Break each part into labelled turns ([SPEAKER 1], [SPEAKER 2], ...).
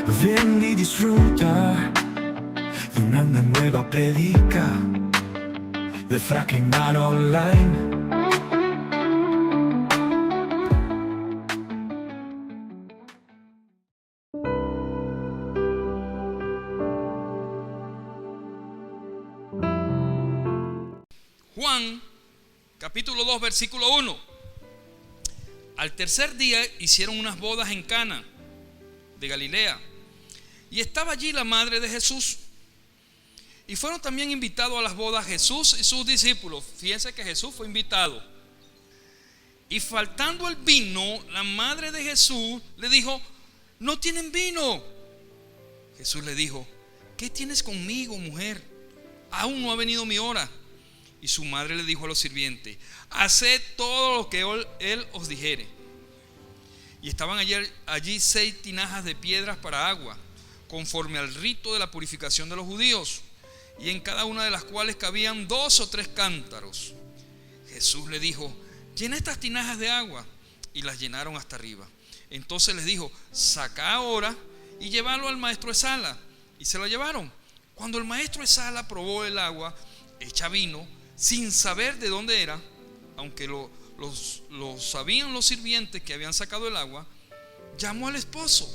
[SPEAKER 1] Ven y disfruta de una nueva predica de Fracking Man Online.
[SPEAKER 2] Juan, capítulo 2, versículo 1. Al tercer día hicieron unas bodas en Cana de Galilea, y estaba allí la madre de Jesús. Y fueron también invitados a las bodas Jesús y sus discípulos. Fíjense que Jesús fue invitado. Y faltando el vino, la madre de Jesús le dijo: no tienen vino. Jesús le dijo: ¿qué tienes conmigo, mujer? Aún no ha venido mi hora. Y su madre le dijo a los sirvientes: haced todo lo que él os dijere. Y estaban allí 6 tinajas de piedras para agua, conforme al rito de la purificación de los judíos, y en cada una de las cuales cabían 2 o 3 cántaros. Jesús le dijo: llena estas tinajas de agua. Y las llenaron hasta arriba. Entonces les dijo: sacad ahora y llevadlo al maestro de sala. Y se lo llevaron. Cuando el maestro de sala probó el agua hecha vino, sin saber de dónde era, aunque lo sabían los sirvientes que habían sacado el agua, llamó al esposo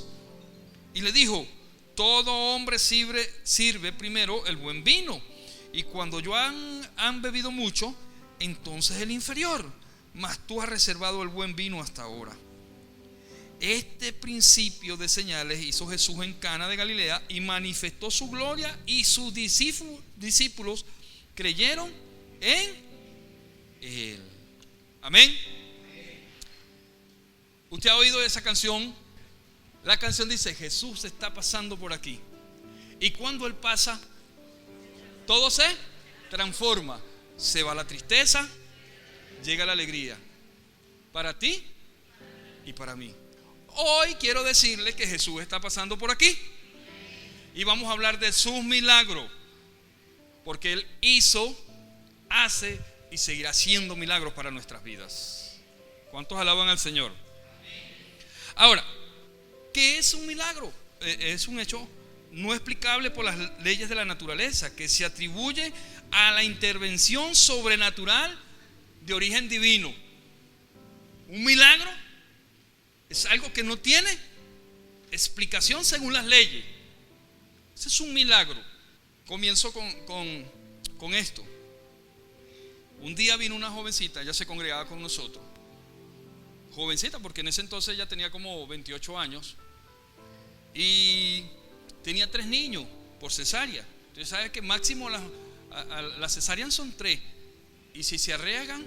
[SPEAKER 2] y le dijo: todo hombre sirve primero el buen vino, y cuando ya han bebido mucho, entonces el inferior, mas tú has reservado el buen vino hasta ahora. Este principio de señales hizo Jesús en Cana de Galilea, y manifestó su gloria, y sus discípulos creyeron en él. Amén. Usted ha oído esa canción. La canción dice: Jesús está pasando por aquí. Y cuando Él pasa, todo se transforma. Se va la tristeza, llega la alegría, para ti y para mí. Hoy quiero decirle que Jesús está pasando por aquí, y vamos a hablar de sus milagros, porque Él hizo, hace y seguirá haciendo milagros para nuestras vidas. ¿Cuántos alaban al Señor? Ahora, ¿qué es un milagro? Es un hecho no explicable por las leyes de la naturaleza, que se atribuye a la intervención sobrenatural de origen divino. Un milagro es algo que no tiene explicación según las leyes. Ese es un milagro. Comienzo con esto. Un día vino una jovencita, ella se congregaba con nosotros. Jovencita, porque en ese entonces ella tenía como 28 años. Y tenía 3 niños por cesárea. Entonces sabe que máximo las cesáreas son 3. Y si se arriesgan,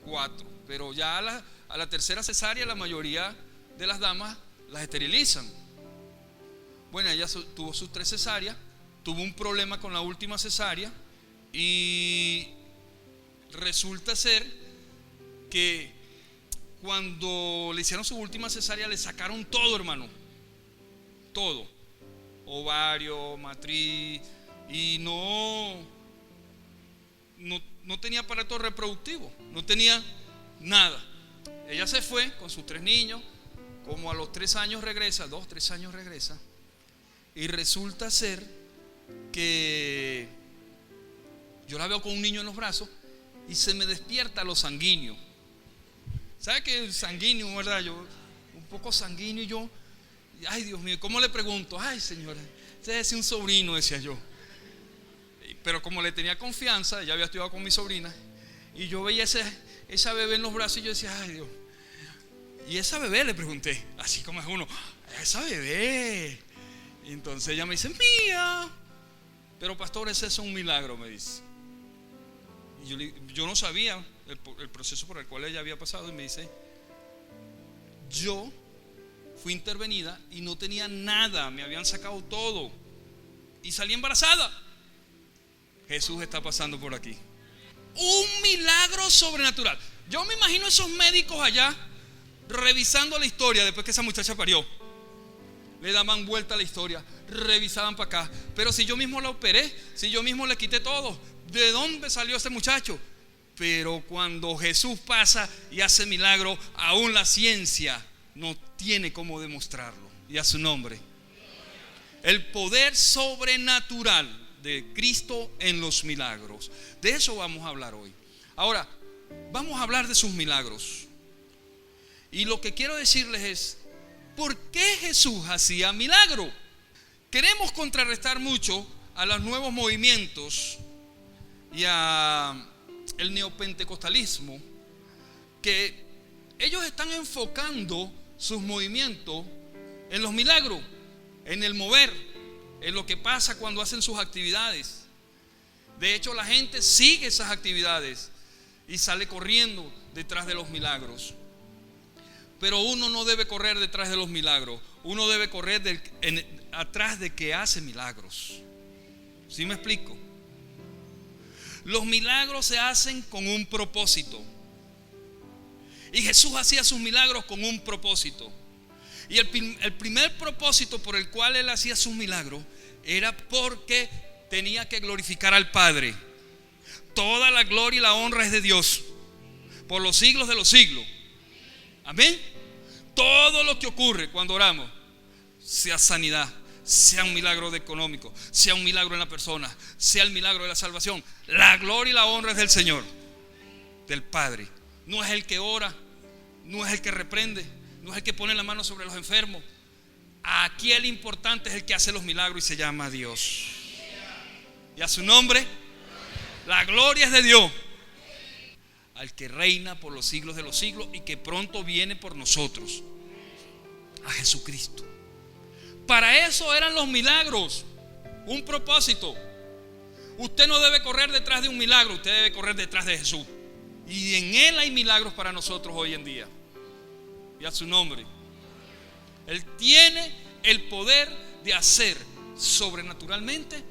[SPEAKER 2] 4. Pero ya a la tercera cesárea la mayoría de las damas las esterilizan. Bueno, ella tuvo sus 3 cesáreas. Tuvo un problema con la última cesárea. Y resulta ser que cuando le hicieron su última cesárea, le sacaron todo, hermano. Todo. Ovario, matriz. Y no tenía aparato reproductivo. No tenía nada. Ella se fue con sus 3 niños. Como a los 3 años regresa, 2, 3 años regresa. Y resulta ser que yo la veo con un niño en los brazos y se me despierta lo sanguíneo. ¿Sabe que el sanguíneo, verdad? Yo, un poco sanguíneo, y yo, ay Dios mío, ¿cómo le pregunto? Ay señora, usted es un sobrino, decía yo. Pero como le tenía confianza, ya había estudiado con mi sobrina, y yo veía esa bebé en los brazos, y yo decía: ay Dios. Y esa bebé, le pregunté, así como es uno, esa bebé. Y entonces ella me dice: mía. Pero pastor, ese es un milagro, me dice. Y yo no sabía el proceso por el cual ella había pasado. Y me dice: yo fui intervenida y no tenía nada, me habían sacado todo y salí embarazada. Jesús está pasando por aquí. Un milagro sobrenatural. Yo me imagino esos médicos allá revisando la historia después que esa muchacha parió. Le daban vuelta a la historia, revisaban para acá. Pero si yo mismo la operé, si yo mismo le quité todo, ¿de dónde salió ese muchacho? Pero cuando Jesús pasa y hace milagro, aún la ciencia no tiene cómo demostrarlo. Y a su nombre. El poder sobrenatural de Cristo en los milagros. De eso vamos a hablar hoy. Ahora, vamos a hablar de sus milagros. Y lo que quiero decirles es, ¿por qué Jesús hacía milagro? Queremos contrarrestar mucho a los nuevos movimientos y a el neopentecostalismo, que ellos están enfocando sus movimientos en los milagros, en el mover, en lo que pasa cuando hacen sus actividades. De hecho, la gente sigue esas actividades y sale corriendo detrás de los milagros. Pero uno no debe correr detrás de los milagros. Uno debe correr atrás de que hace milagros. ¿Sí me explico? Los milagros se hacen con un propósito. Y Jesús hacía sus milagros con un propósito. Y el primer propósito por el cual Él hacía sus milagros era porque tenía que glorificar al Padre. Toda la gloria y la honra es de Dios por los siglos de los siglos. Amén. Todo lo que ocurre cuando oramos, sea sanidad, sea un milagro económico, sea un milagro en la persona, sea el milagro de la salvación, la gloria y la honra es del Señor, del Padre. No es el que ora, no es el que reprende, no es el que pone la mano sobre los enfermos. Aquí el importante es el que hace los milagros y se llama Dios. Y a su nombre, la gloria es de Dios, al que reina por los siglos de los siglos y que pronto viene por nosotros, a Jesucristo. Para eso eran los milagros, un propósito. Usted no debe correr detrás de un milagro, usted debe correr detrás de Jesús. Y en Él hay milagros para nosotros hoy en día. Y a su nombre. Él tiene el poder de hacer sobrenaturalmente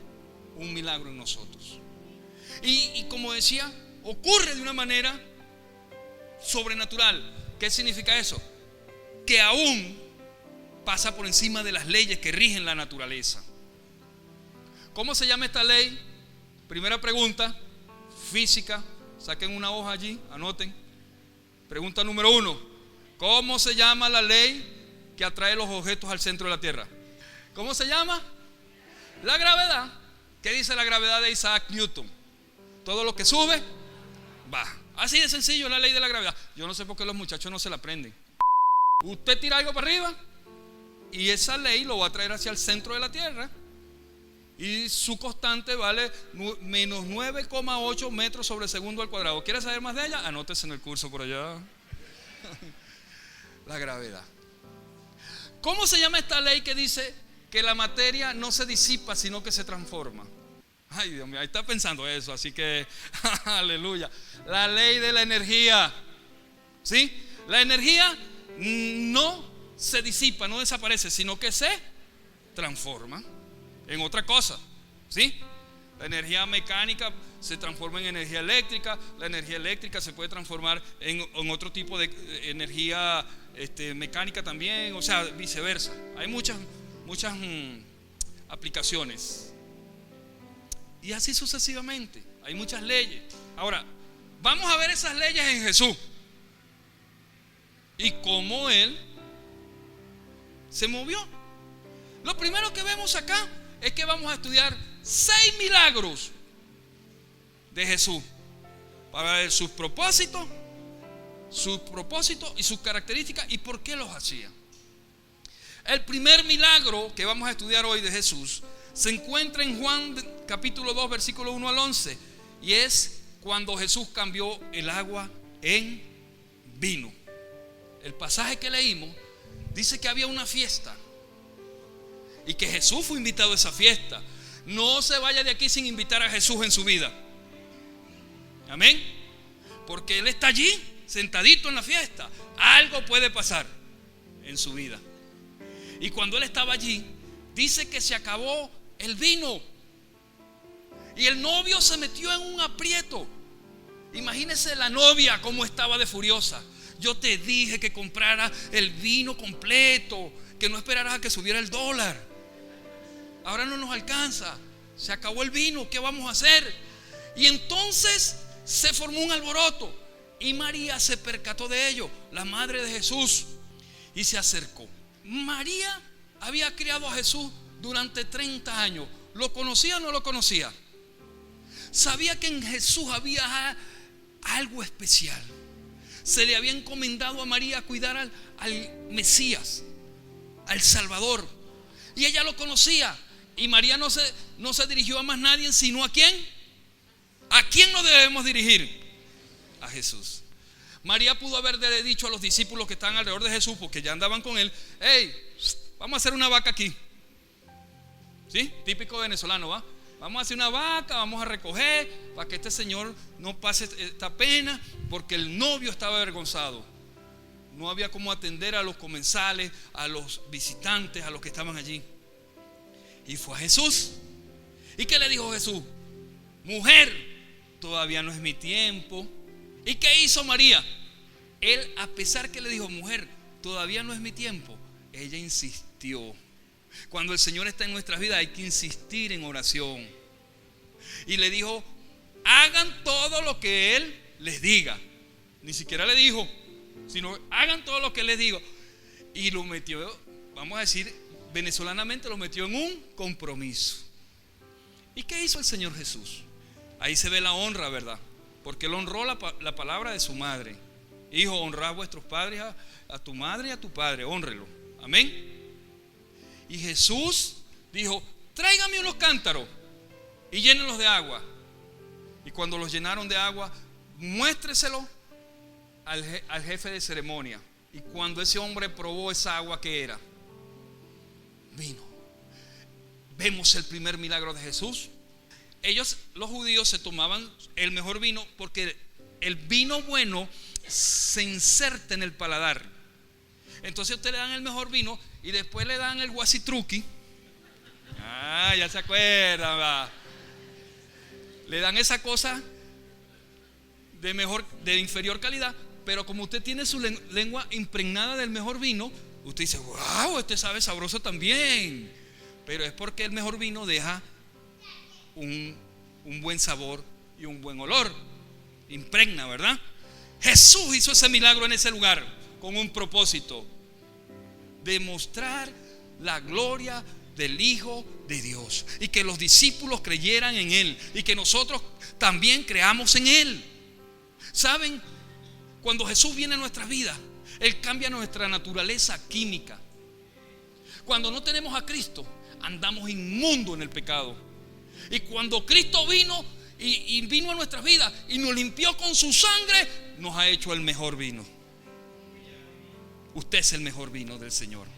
[SPEAKER 2] un milagro en nosotros. Y como decía, ocurre de una manera sobrenatural. ¿Qué significa eso? Que aún pasa por encima de las leyes que rigen la naturaleza. ¿Cómo se llama esta ley? Primera pregunta, física. Saquen una hoja allí, anoten. Pregunta número 1. ¿Cómo se llama la ley que atrae los objetos al centro de la Tierra? ¿Cómo se llama? La gravedad. ¿Qué dice la gravedad de Isaac Newton? Todo lo que sube, baja. Así de sencillo la ley de la gravedad. Yo no sé por qué los muchachos no se la aprenden. Usted tira algo para arriba y esa ley lo va a traer hacia el centro de la Tierra. Y su constante vale menos 9,8 metros sobre segundo al cuadrado. ¿Quiere saber más de ella? Anótese en el curso por allá. La gravedad. ¿Cómo se llama esta ley que dice que la materia no se disipa sino que se transforma? Ay, Dios mío, ahí está pensando eso, así que aleluya. La ley de la energía. ¿Sí? La energía no se disipa, no desaparece, sino que se transforma en otra cosa. ¿Sí? La energía mecánica se transforma en energía eléctrica. La energía eléctrica se puede transformar en otro tipo de energía mecánica también. O sea, viceversa. Hay muchas aplicaciones. Y así sucesivamente. Hay muchas leyes. Ahora, vamos a ver esas leyes en Jesús. Y cómo Él se movió. Lo primero que vemos acá es que vamos a estudiar 6 milagros de Jesús para ver sus propósitos y sus características y por qué los hacía. El primer milagro que vamos a estudiar hoy de Jesús se encuentra en Juan capítulo 2 versículo 1 al 11 y es cuando Jesús cambió el agua en vino. El pasaje que leímos dice que había una fiesta y que Jesús fue invitado a esa fiesta. No se vaya de aquí sin invitar a Jesús en su vida. Amén. Porque Él está allí, sentadito en la fiesta. Algo puede pasar en su vida. Y cuando Él estaba allí, dice que se acabó el vino. Y el novio se metió en un aprieto. Imagínese la novia cómo estaba de furiosa. Yo te dije que comprara el vino completo, que no esperaras a que subiera el dólar. Ahora no nos alcanza, se acabó el vino, ¿qué vamos a hacer? Y entonces se formó un alboroto y María se percató de ello, la madre de Jesús, y se acercó. María había criado a Jesús durante 30 años. ¿Lo conocía o no lo conocía? Sabía que en Jesús había algo especial. Se le había encomendado a María cuidar al Mesías, al Salvador, y ella lo conocía. Y María no se dirigió a más nadie, sino ¿a quién? ¿A quién nos debemos dirigir? A Jesús. María pudo haberle dicho a los discípulos que estaban alrededor de Jesús, porque ya andaban con él: hey, vamos a hacer una vaca aquí. ¿Sí? Típico venezolano, ¿va? Vamos a hacer una vaca, vamos a recoger para que este señor no pase esta pena, porque el novio estaba avergonzado. No había cómo atender a los comensales, a los visitantes, a los que estaban allí. Y fue a Jesús. ¿Y qué le dijo Jesús? Mujer, todavía no es mi tiempo. ¿Y qué hizo María? Él, a pesar que le dijo: mujer, todavía no es mi tiempo, ella insistió. Cuando el Señor está en nuestras vidas hay que insistir en oración. Y le dijo: hagan todo lo que Él les diga. Ni siquiera le dijo, sino hagan todo lo que Él les diga. Y lo metió, vamos a decir venezolanamente, lo metió en un compromiso. ¿Y qué hizo el Señor Jesús? Ahí se ve la honra, ¿verdad? Porque Él honró la palabra de su madre. Hijo, honrad a vuestros padres, a tu madre y a tu padre, honrelo. Amén. Y Jesús dijo: tráigame unos cántaros y llénenlos de agua. Y cuando los llenaron de agua, muéstreselo al jefe de ceremonia. Y cuando ese hombre probó esa agua, ¿qué era? Vino. Vemos el primer milagro de Jesús. Ellos, los judíos, se tomaban el mejor vino, porque el vino bueno se inserta en el paladar. Entonces usted le dan el mejor vino y después le dan el guasitruqui. Ya se acuerdan, ¿va? Le dan esa cosa de inferior calidad, pero como usted tiene su lengua impregnada del mejor vino, usted dice: wow, este sabe sabroso también. Pero es porque el mejor vino deja un buen sabor y un buen olor. Impregna, ¿verdad? Jesús hizo ese milagro en ese lugar con un propósito: demostrar la gloria del Hijo de Dios, y que los discípulos creyeran en Él, y que nosotros también creamos en Él. ¿Saben? Cuando Jesús viene a nuestras vidas, Él cambia nuestra naturaleza química. Cuando no tenemos a Cristo, andamos inmundo en el pecado. Y cuando Cristo vino y vino a nuestras vidas y nos limpió con su sangre, nos ha hecho el mejor vino. Usted es el mejor vino del Señor.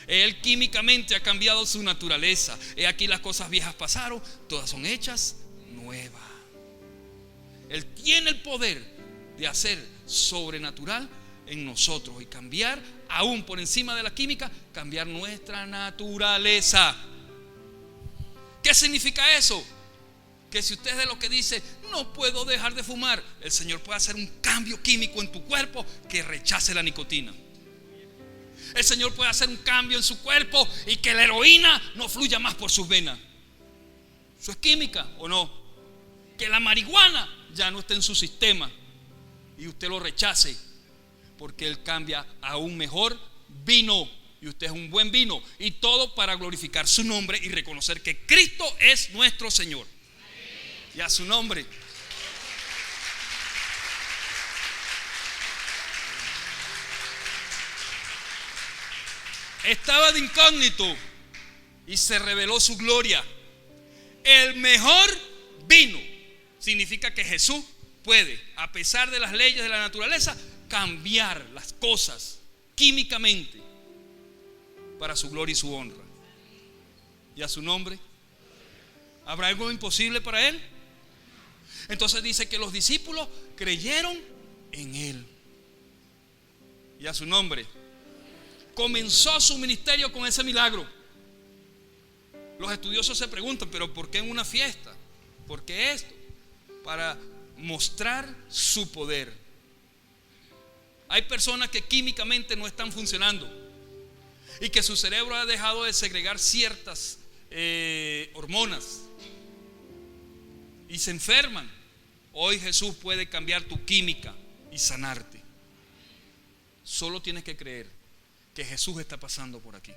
[SPEAKER 2] Él químicamente ha cambiado su naturaleza. He aquí, las cosas viejas pasaron, todas son hechas nuevas. Él tiene el poder de hacer sobrenatural en nosotros y cambiar, aún por encima de la química, cambiar nuestra naturaleza. ¿Qué significa eso? Que si usted es de lo que dice: no puedo dejar de fumar, el Señor puede hacer un cambio químico en tu cuerpo que rechace la nicotina. El Señor puede hacer un cambio en su cuerpo y que la heroína no fluya más por sus venas. ¿Eso es química o no? Que la marihuana ya no esté en su sistema y usted lo rechace, porque Él cambia a un mejor vino. Y usted es un buen vino, y todo para glorificar su nombre y reconocer que Cristo es nuestro Señor. Y a su nombre. Estaba de incógnito y se reveló su gloria. El mejor vino significa que Jesús puede, a pesar de las leyes de la naturaleza, cambiar las cosas químicamente para su gloria y su honra. Y a su nombre. ¿Habrá algo imposible para Él? Entonces dice que los discípulos creyeron en Él. Y a su nombre. Comenzó su ministerio con ese milagro. Los estudiosos se preguntan: ¿pero por qué en una fiesta? ¿Por qué esto? Para mostrar su poder. Hay personas que químicamente no están funcionando y que su cerebro ha dejado de segregar ciertas hormonas y se enferman. Hoy Jesús puede cambiar tu química y sanarte. Solo tienes que creer que Jesús está pasando por aquí.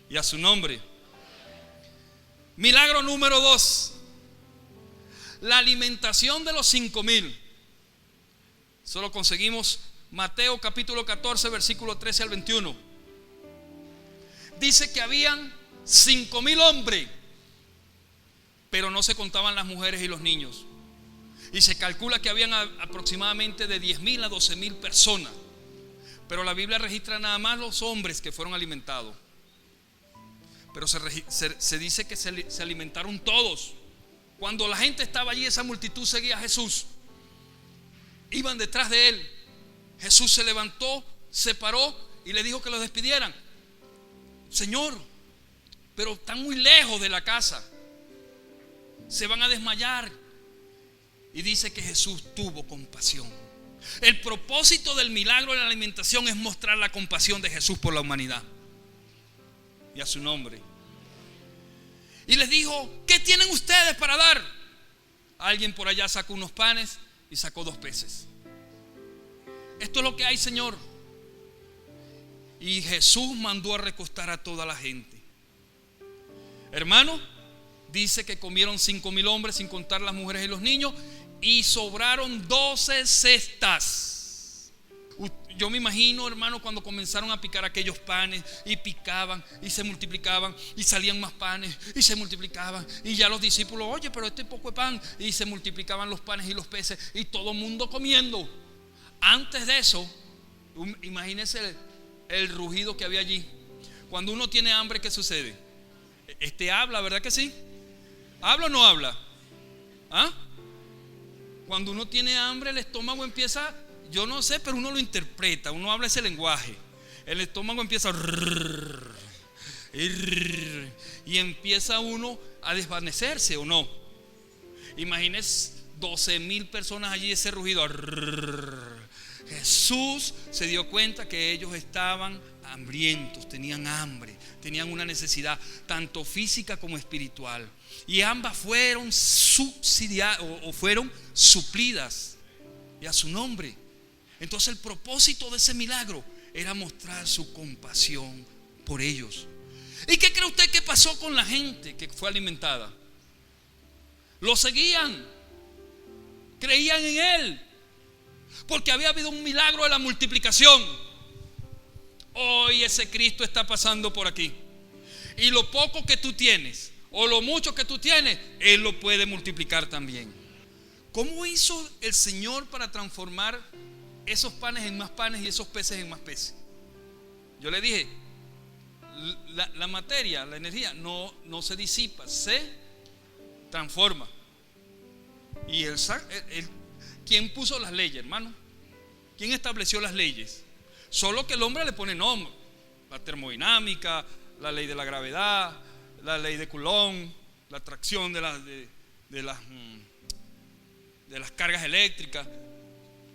[SPEAKER 2] Y a su nombre. Milagro número 2. La alimentación de los 5,000. Solo conseguimos Mateo capítulo 14, versículo 13 al 21. Dice que habían 5,000 hombres, pero no se contaban las mujeres y los niños. Y se calcula que habían aproximadamente de 10,000 a 12,000 personas. Pero la Biblia registra nada más los hombres que fueron alimentados. Pero se dice que se alimentaron todos. Cuando la gente estaba allí, esa multitud seguía a Jesús. Iban detrás de él. Jesús se levantó, se paró y le dijo que los despidieran. Señor, pero están muy lejos de la casa, se van a desmayar. Y dice que Jesús tuvo compasión. El propósito del milagro de la alimentación es mostrar la compasión de Jesús por la humanidad. Y a su nombre. Y les dijo: ¿qué tienen ustedes para dar? Alguien por allá sacó unos panes y sacó 2 peces. Esto es lo que hay, Señor. Y Jesús mandó a recostar a toda la gente. Hermano, dice que comieron 5,000 hombres, sin contar las mujeres y los niños, y sobraron 12 cestas. Yo me imagino, hermano, cuando comenzaron a picar aquellos panes, y picaban y se multiplicaban, y salían más panes y se multiplicaban, y ya los discípulos: oye, pero este poco de pan, y se multiplicaban los panes y los peces, y todo el mundo comiendo. Antes de eso, imagínense el rugido que había allí. Cuando uno tiene hambre, ¿qué sucede? Habla, ¿verdad que sí? ¿Habla o no habla? ¿Ah? Cuando uno tiene hambre, el estómago empieza, yo no sé, pero uno lo interpreta, uno habla ese lenguaje. El estómago empieza y empieza uno a desvanecerse, ¿o no? Imagínense 12,000 personas allí, ese rugido. Jesús se dio cuenta que ellos estaban hambrientos, tenían hambre, tenían una necesidad tanto física como espiritual, y ambas fueron subsidiadas o fueron suplidas, y a su nombre. Entonces el propósito de ese milagro era mostrar su compasión por ellos. ¿Y qué cree usted que pasó con la gente que fue alimentada? Lo seguían, creían en él, porque había habido un milagro de la multiplicación. Hoy ese Cristo está pasando por aquí, y lo poco que tú tienes o lo mucho que tú tienes, Él lo puede multiplicar también. ¿Cómo hizo el Señor para transformar esos panes en más panes y esos peces en más peces? Yo le dije, la materia, la energía no se disipa, se transforma. Y ¿quién puso las leyes, hermano? ¿Quién estableció las leyes? Solo que el hombre le pone nombre: la termodinámica, la ley de la gravedad, la ley de Coulomb, la atracción de las cargas eléctricas.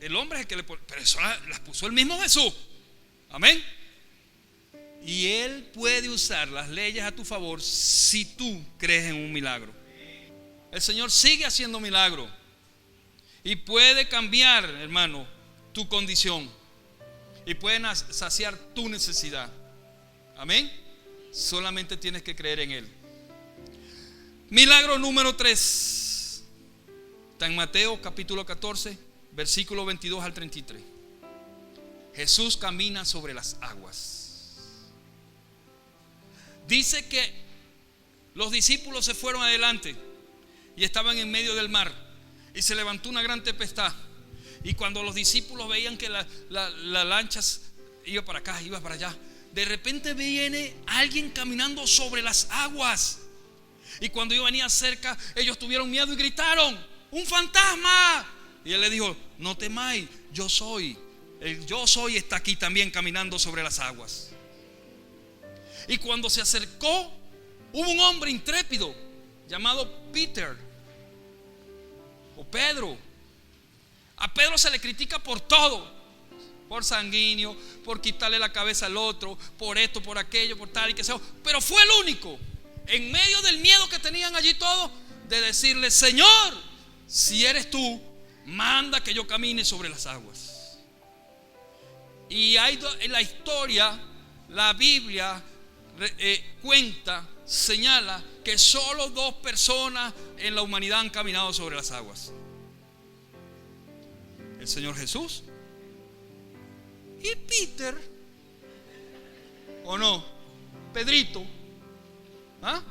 [SPEAKER 2] El hombre es el que le pone, pero eso las puso el mismo Jesús. Amén. Y Él puede usar las leyes a tu favor si tú crees en un milagro. El Señor sigue haciendo milagros y puede cambiar, hermano, tu condición, y pueden saciar tu necesidad. Amén. Solamente tienes que creer en Él. Milagro número 3 está en Mateo capítulo 14, versículo 22 al 33. Jesús camina sobre las aguas. Dice que los discípulos se fueron adelante y estaban en medio del mar, y se levantó una gran tempestad. Y cuando los discípulos veían que la lancha iba para acá, iba para allá, de repente viene alguien caminando sobre las aguas. Y cuando yo venía cerca, ellos tuvieron miedo y gritaron: ¡un fantasma! Y él le dijo: no temáis, yo soy. El yo soy está aquí también caminando sobre las aguas. Y cuando se acercó, hubo un hombre intrépido llamado Peter o Pedro. A Pedro se le critica por todo: por sanguíneo, por quitarle la cabeza al otro, por esto, por aquello, por tal y que sea. Pero fue el único, en medio del miedo que tenían allí todos, de decirle: Señor, si eres tú, manda que yo camine sobre las aguas. Y hay en la historia, la Biblia señala que solo 2 personas en la humanidad han caminado sobre las aguas: el Señor Jesús y Peter, ¿o no? Pedrito. ¿Ah?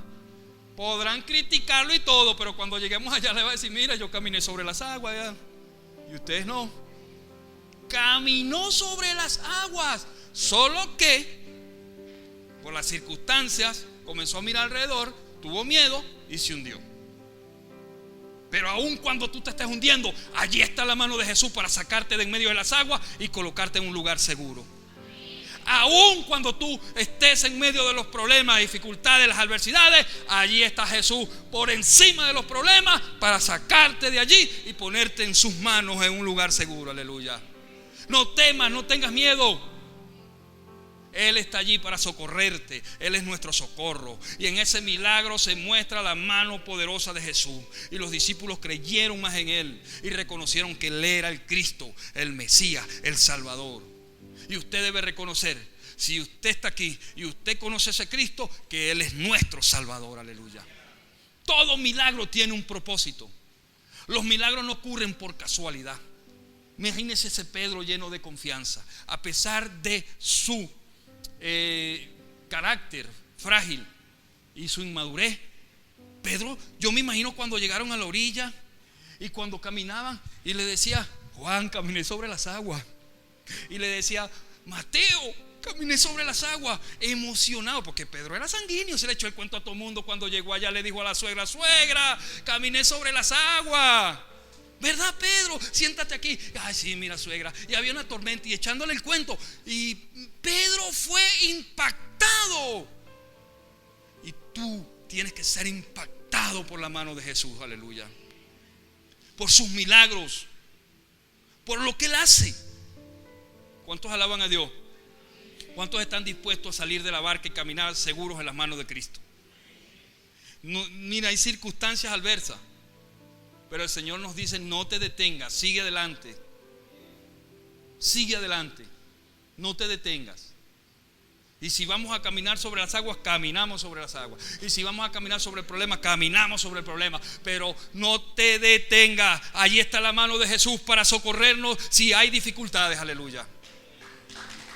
[SPEAKER 2] Podrán criticarlo y todo, pero cuando lleguemos allá le va a decir: mira, yo caminé sobre las aguas ya. Y ustedes no. Caminó sobre las aguas, solo que por las circunstancias comenzó a mirar alrededor, tuvo miedo y se hundió. Pero aun cuando tú te estés hundiendo, allí está la mano de Jesús para sacarte de en medio de las aguas y colocarte en un lugar seguro. Aun cuando tú estés en medio de los problemas, dificultades, las adversidades, allí está Jesús por encima de los problemas para sacarte de allí y ponerte en sus manos en un lugar seguro. Aleluya. No temas, no tengas miedo. Él está allí para socorrerte. Él es nuestro socorro. Y en ese milagro se muestra la mano poderosa de Jesús. Y los discípulos creyeron más en Él y reconocieron que Él era el Cristo, el Mesías, el Salvador. Y usted debe reconocer, si usted está aquí y usted conoce a ese Cristo, que Él es nuestro Salvador. Aleluya. Todo milagro tiene un propósito. Los milagros no ocurren por casualidad. Imagínese ese Pedro lleno de confianza, a pesar de su carácter frágil y su inmadurez. Pedro, yo me imagino cuando llegaron a la orilla y cuando caminaban y le decía: Juan, caminé sobre las aguas. Y le decía: Mateo, caminé sobre las aguas. Emocionado, porque Pedro era sanguíneo. Se le echó el cuento a todo el mundo. Cuando llegó allá le dijo a la suegra: suegra, caminé sobre las aguas. ¿Verdad, Pedro? Siéntate aquí. Ay, sí, mira, suegra. Y había una tormenta y echándole el cuento. Y Pedro fue impactado. Y tú tienes que ser impactado por la mano de Jesús. Aleluya. Por sus milagros, por lo que Él hace. ¿Cuántos alaban a Dios? ¿Cuántos están dispuestos a salir de la barca y caminar seguros en las manos de Cristo? No, mira, hay circunstancias adversas, pero el Señor nos dice: no te detengas, sigue adelante. Sigue adelante, no te detengas. Y si vamos a caminar sobre las aguas, caminamos sobre las aguas. Y si vamos a caminar sobre el problema, caminamos sobre el problema. Pero no te detengas. Allí está la mano de Jesús para socorrernos si hay dificultades. Aleluya.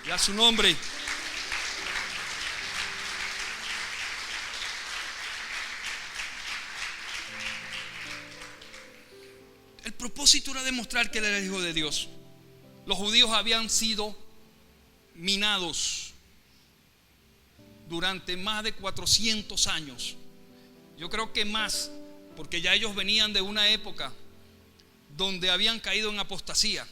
[SPEAKER 2] Y a su nombre. El propósito era demostrar que Él era el Hijo de Dios. Los judíos habían sido minados durante más de 400 años. Yo creo que más, porque ya ellos venían de una época donde habían caído en apostasía.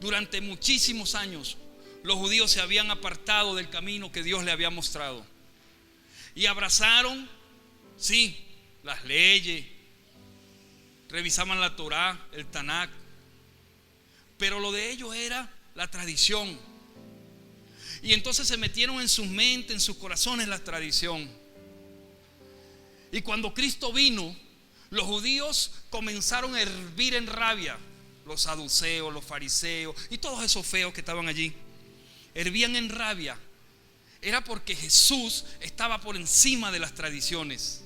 [SPEAKER 2] Durante muchísimos años los judíos se habían apartado del camino que Dios le había mostrado y abrazaron, sí, las leyes, revisaban la Torá, el Tanakh, pero lo de ellos era la tradición. Y entonces se metieron en sus mentes, en sus corazones, la tradición. Y cuando Cristo vino, los judíos comenzaron a hervir en rabia. Los saduceos, los fariseos y todos esos feos que estaban allí hervían en rabia. Era porque Jesús estaba por encima de las tradiciones.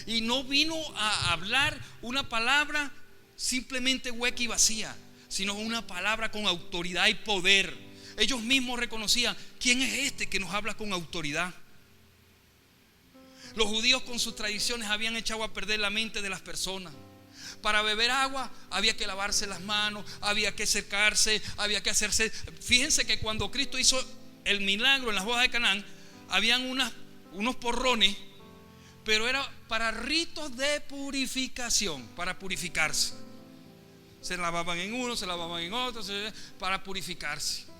[SPEAKER 2] Y no vino a hablar una palabra simplemente hueca y vacía, sino una palabra con autoridad y poder. Ellos mismos reconocían: ¿quién es este que nos habla con autoridad? Los judíos con sus tradiciones habían echado a perder la mente de las personas. Para beber agua había que lavarse las manos, había que secarse, había que hacerse. Fíjense que cuando Cristo hizo el milagro en las bodas de Canaán, habían unos porrones, pero era para ritos de purificación, para purificarse. Se lavaban en uno, se lavaban en otro, para purificarse.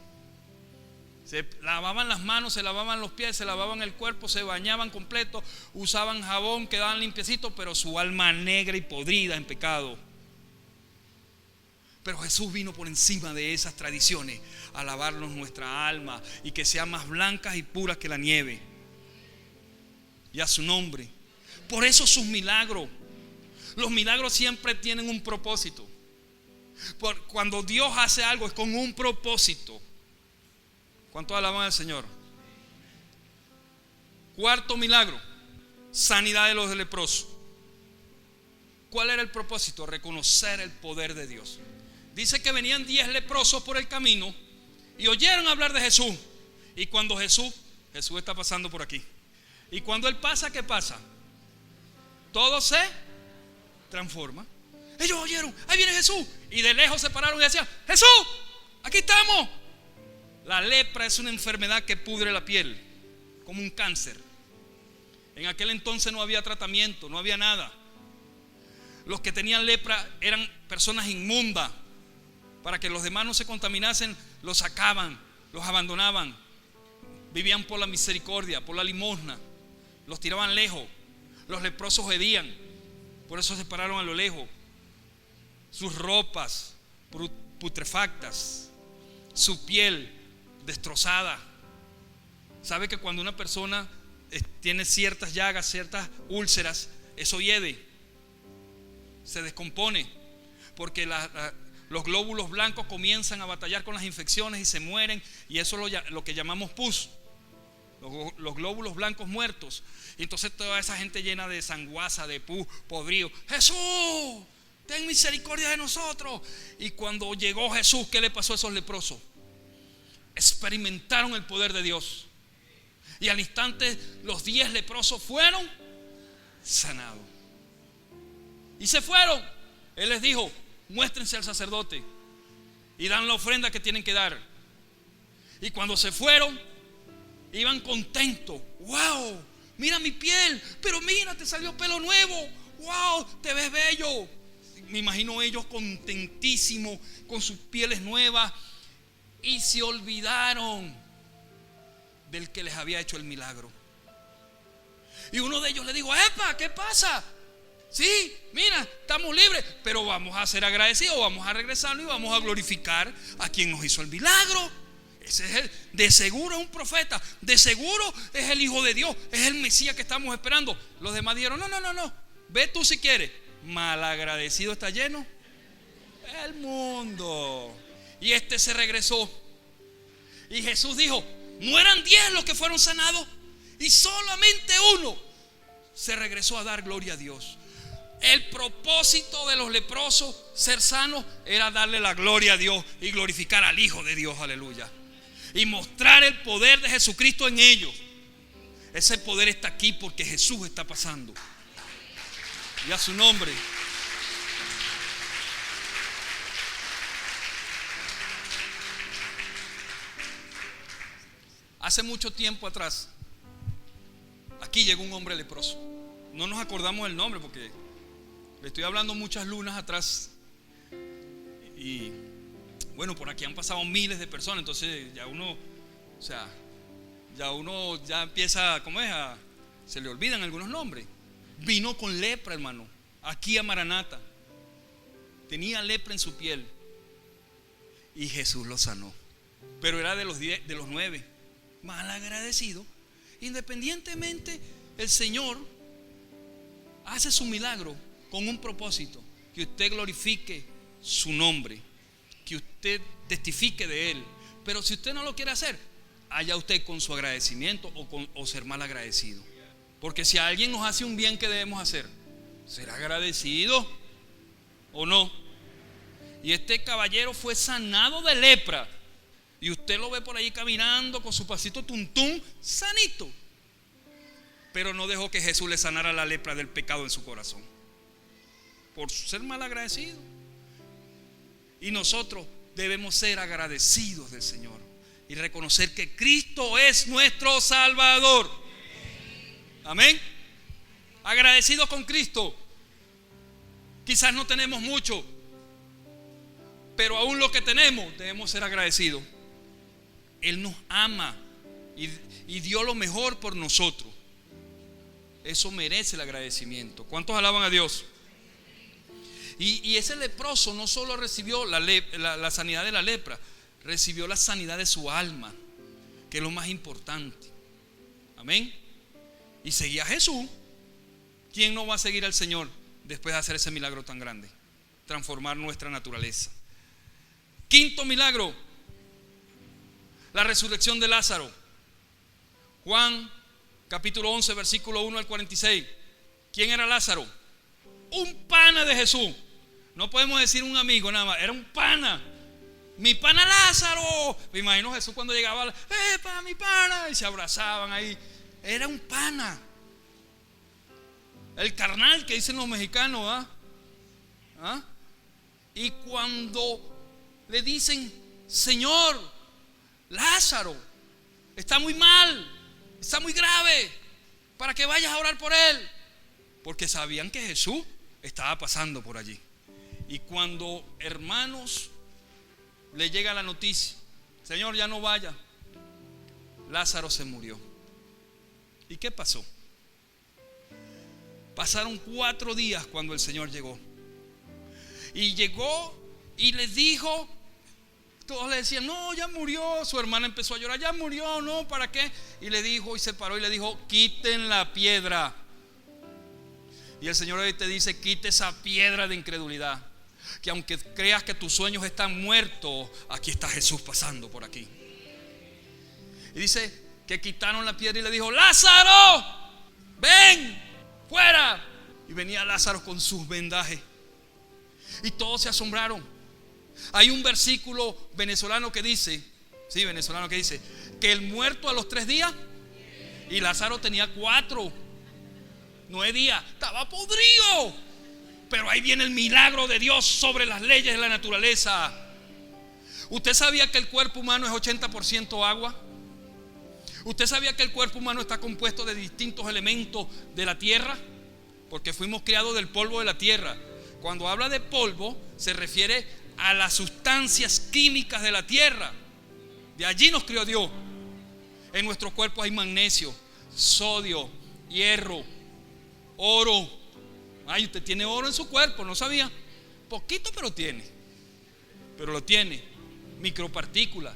[SPEAKER 2] Se lavaban las manos, se lavaban los pies, se lavaban el cuerpo, se bañaban completo, usaban jabón, quedaban limpiecitos, pero su alma negra y podrida en pecado. Pero Jesús vino por encima de esas tradiciones a lavarnos nuestra alma y que sean más blancas y puras que la nieve. Y a su nombre. Por eso sus milagros. Los milagros siempre tienen un propósito. Cuando Dios hace algo es con un propósito. ¿Cuántos alaban al Señor? Cuarto milagro, sanidad de los leprosos. ¿Cuál era el propósito? Reconocer el poder de Dios. Dice que venían 10 leprosos por el camino y oyeron hablar de Jesús. Y cuando Jesús está pasando por aquí. Y cuando Él pasa, ¿qué pasa? Todo se transforma. Ellos oyeron, ahí viene Jesús. Y de lejos se pararon y decían, Jesús, aquí estamos. La lepra es una enfermedad que pudre la piel, como un cáncer. En aquel entonces no había tratamiento, no había nada. Los que tenían lepra eran personas inmundas. Para que los demás no se contaminasen, los sacaban, los abandonaban. Vivían por la misericordia, por la limosna. Los tiraban lejos. Los leprosos hedían, por eso se pararon a lo lejos. Sus ropas putrefactas, su piel destrozada. ¿Sabe que cuando una persona tiene ciertas llagas, ciertas úlceras, eso hiede, se descompone? Porque los glóbulos blancos comienzan a batallar con las infecciones y se mueren. Y eso es lo que llamamos pus, los glóbulos blancos muertos. Y entonces toda esa gente llena de sanguaza, de pus, podrido. Jesús, ten misericordia de nosotros. Y cuando llegó Jesús, ¿qué le pasó a esos leprosos? Experimentaron el poder de Dios. Y al instante los 10 leprosos fueron sanados. Y se fueron. Él les dijo, muéstrense al sacerdote y dan la ofrenda que tienen que dar. Y cuando se fueron, iban contentos. ¡Wow! Mira mi piel, pero mira, te salió pelo nuevo. ¡Wow! Te ves bello. Me imagino ellos contentísimos con sus pieles nuevas. Y se olvidaron del que les había hecho el milagro. Y uno de ellos le dijo, ¡epa! ¿Qué pasa? Sí, mira, estamos libres, pero vamos a ser agradecidos, vamos a regresarnos y vamos a glorificar a quien nos hizo el milagro. Ese es de seguro es un profeta, de seguro es el Hijo de Dios, es el Mesías que estamos esperando. Los demás dijeron, no, ve tú si quieres. Malagradecido está lleno el mundo. Y este se regresó. Y Jesús dijo, no eran 10 los que fueron sanados, y solamente uno se regresó a dar gloria a Dios. El propósito de los leprosos, ser sanos, era darle la gloria a Dios y glorificar al Hijo de Dios, aleluya. Y mostrar el poder de Jesucristo en ellos. Ese poder está aquí porque Jesús está pasando. Y a su nombre. Hace mucho tiempo atrás, aquí llegó un hombre leproso. No nos acordamos el nombre porque le estoy hablando muchas lunas atrás. Y bueno, por aquí han pasado miles de personas. Entonces ya uno, ya empieza, ¿cómo es? Se le olvidan algunos nombres. Vino con lepra, hermano, aquí a Maranata. Tenía lepra en su piel. Y Jesús lo sanó. Pero era de los 9. Mal agradecido. Independientemente, el Señor hace su milagro con un propósito: que usted glorifique su nombre, que usted testifique de Él. Pero si usted no lo quiere hacer, haya usted con su agradecimiento o ser mal agradecido. Porque si alguien nos hace un bien, ¿qué debemos hacer? ¿Ser agradecido o no? Y este caballero fue sanado de lepra. Y usted lo ve por ahí caminando con su pasito tuntún, sanito. Pero no dejó que Jesús le sanara la lepra del pecado en su corazón, por ser mal agradecido. Y nosotros debemos ser agradecidos del Señor y reconocer que Cristo es nuestro Salvador. Amén. Agradecidos con Cristo. Quizás no tenemos mucho, pero aún lo que tenemos debemos ser agradecidos. Él nos ama y dio lo mejor por nosotros. Eso merece el agradecimiento. ¿Cuántos alaban a Dios? Y ese leproso no solo recibió la sanidad de la lepra, recibió la sanidad de su alma, que es lo más importante. Amén. Y seguía a Jesús. ¿Quién no va a seguir al Señor después de hacer ese milagro tan grande? Transformar nuestra naturaleza. Quinto milagro, la resurrección de Lázaro. Juan capítulo 11, versículo 1 al 46. ¿Quién era Lázaro? Un pana de Jesús. No podemos decir un amigo nada más, era un pana. Mi pana Lázaro. Me imagino Jesús cuando llegaba, ¡epa, mi pana! Y se abrazaban ahí. Era un pana. El carnal que dicen los mexicanos, ¿ah? Y cuando le dicen, Señor, Lázaro está muy mal, está muy grave, para que vayas a orar por él, porque sabían que Jesús estaba pasando por allí. Y cuando, hermanos, le llega la noticia, Señor, ya no vaya, Lázaro se murió. ¿Y qué pasó? Pasaron 4 días cuando el Señor llegó. Y llegó y les dijo, todos le decían, no, ya murió. Su hermana empezó a llorar, ya murió, no, ¿para qué? Y le dijo, y se paró y le dijo, quiten la piedra. Y el Señor hoy te dice, quite esa piedra de incredulidad, que aunque creas que tus sueños están muertos, aquí está Jesús pasando por aquí. Y dice que quitaron la piedra y le dijo, Lázaro, ven fuera. Y venía Lázaro con sus vendajes. Y todos se asombraron. Hay un versículo venezolano que dice, que el muerto a los 3 días, y Lázaro tenía 4, 9 días, estaba podrido. Pero ahí viene el milagro de Dios sobre las leyes de la naturaleza. ¿Usted sabía que el cuerpo humano es 80% agua? ¿Usted sabía que el cuerpo humano está compuesto de distintos elementos de la tierra? Porque fuimos creados del polvo de la tierra. Cuando habla de polvo, se refiere a las sustancias químicas de la tierra. De allí nos creó Dios. En nuestro cuerpo hay magnesio, sodio, hierro, oro. Ay, usted tiene oro en su cuerpo, ¿no sabía? Poquito, pero tiene. Pero lo tiene. Micropartículas.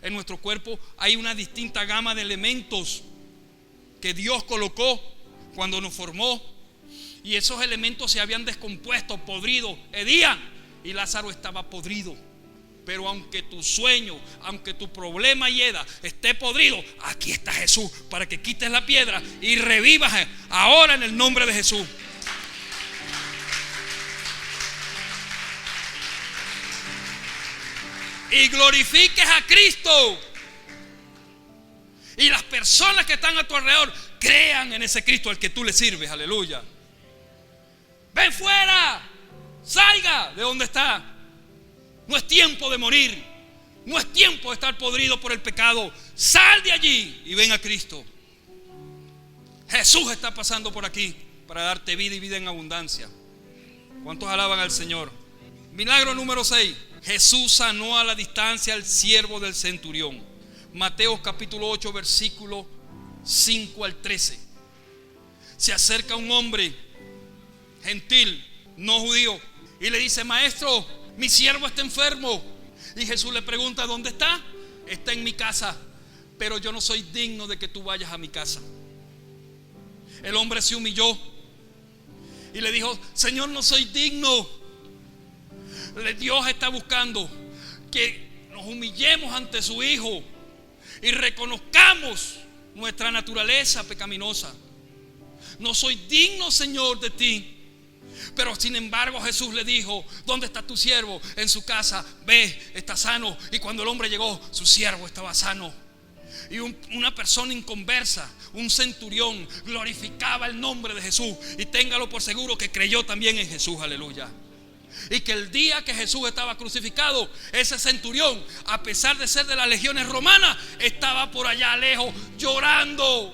[SPEAKER 2] En nuestro cuerpo hay una distinta gama de elementos que Dios colocó cuando nos formó. Y esos elementos se habían descompuesto, podrido, hedían. Y Lázaro estaba podrido. Pero aunque tu sueño, aunque tu problema hieda esté podrido, aquí está Jesús para que quites la piedra y revivas ahora en el nombre de Jesús. Y glorifiques a Cristo. Y las personas que están a tu alrededor crean en ese Cristo al que tú le sirves. Aleluya. Ven fuera. Salga de donde está. No es tiempo de morir. No es tiempo de estar podrido por el pecado. Sal de allí y ven a Cristo. Jesús está pasando por aquí para darte vida y vida en abundancia. ¿Cuántos alaban al Señor? Milagro número 6. Jesús sanó a la distancia al siervo del centurión. Mateo capítulo 8 versículo 5 al 13. Se acerca un hombre gentil, no judío, y le dice, maestro, mi siervo está enfermo. Y Jesús le pregunta, ¿dónde está? Está en mi casa, pero yo no soy digno de que tú vayas a mi casa. El hombre se humilló y le dijo, Señor, no soy digno. Dios está buscando que nos humillemos ante su Hijo y reconozcamos nuestra naturaleza pecaminosa. No soy digno, Señor, de ti. Pero sin embargo Jesús le dijo, ¿dónde está tu siervo? En su casa, ve, está sano. Y cuando el hombre llegó, su siervo estaba sano. Y una persona inconversa, un centurión, glorificaba el nombre de Jesús. Y téngalo por seguro que creyó también en Jesús, aleluya. Y que el día que Jesús estaba crucificado, ese centurión, a pesar de ser de las legiones romanas, estaba por allá lejos llorando,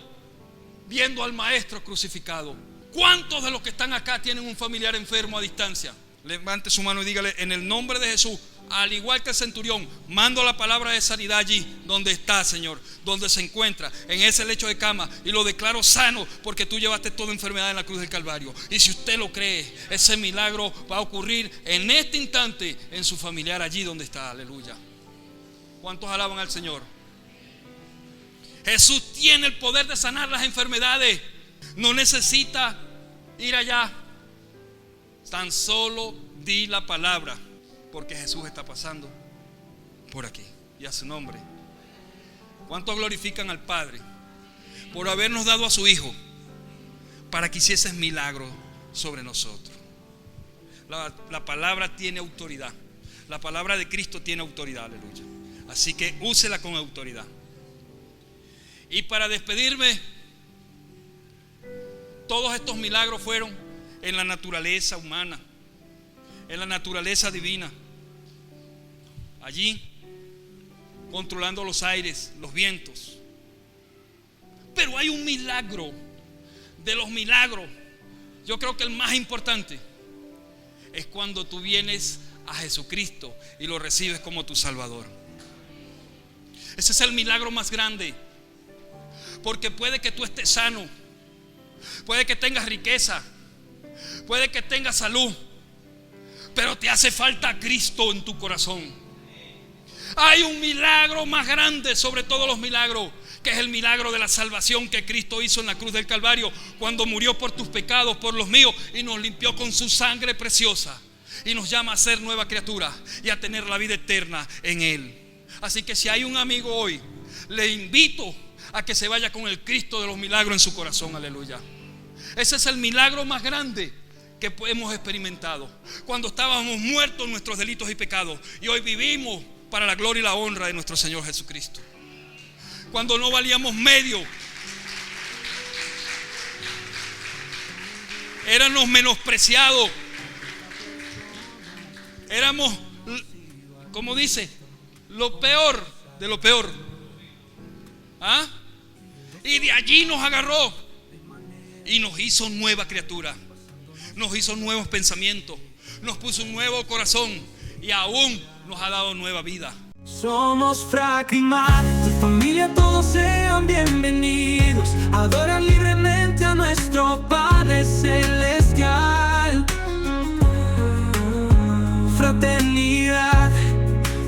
[SPEAKER 2] viendo al maestro crucificado. ¿Cuántos de los que están acá tienen un familiar enfermo a distancia? Levante su mano y dígale, en el nombre de Jesús, al igual que el centurión, mando la palabra de sanidad allí donde está, Señor, donde se encuentra, en ese lecho de cama, y lo declaro sano, porque tú llevaste toda enfermedad en la cruz del Calvario. Y si usted lo cree, ese milagro va a ocurrir en este instante en su familiar allí donde está, aleluya. ¿Cuántos alaban al Señor? Jesús tiene el poder de sanar las enfermedades. No necesita ir allá. Tan solo di la palabra, porque Jesús está pasando por aquí. Y a su nombre. ¿Cuántos glorifican al Padre? por habernos dado a su Hijo para que hiciese milagros sobre nosotros. La palabra tiene autoridad. La palabra de Cristo tiene autoridad, aleluya. Así que úsela con autoridad. Y para despedirme, todos estos milagros fueron en la naturaleza humana, en la naturaleza divina. Allí, controlando los aires, los vientos. Pero hay un milagro, de los milagros, yo creo que el más importante es cuando tú vienes a Jesucristo y lo recibes como tu Salvador. Ese es el milagro más grande. Porque puede que tú estés sano, puede que tengas riqueza, puede que tengas salud, pero te hace falta Cristo en tu corazón. Hay un milagro más grande sobre todos los milagros, que es el milagro de la salvación que Cristo hizo en la cruz del Calvario, cuando murió por tus pecados, por los míos, y nos limpió con su sangre preciosa y nos llama a ser nueva criatura y a tener la vida eterna en Él. Así que si hay un amigo hoy, le invito a que se vaya con el Cristo de los milagros en su corazón, aleluya. Ese es el milagro más grande que hemos experimentado, cuando estábamos muertos en nuestros delitos y pecados, y hoy vivimos para la gloria y la honra de nuestro Señor Jesucristo. Cuando no valíamos medio, éramos menospreciados, éramos, como dice, lo peor de lo peor. ¿Ah? Y de allí nos agarró y nos hizo nueva criatura, nos hizo nuevos pensamientos, nos puso un nuevo corazón y aún nos ha dado nueva vida.
[SPEAKER 1] Somos Fracking-Mar, tu familia, todos sean bienvenidos. Adoran libremente a nuestro Padre Celestial. Fraternidad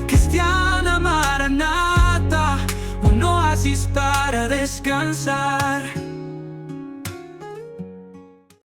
[SPEAKER 1] cristiana, Maranata, un oasis para descansar.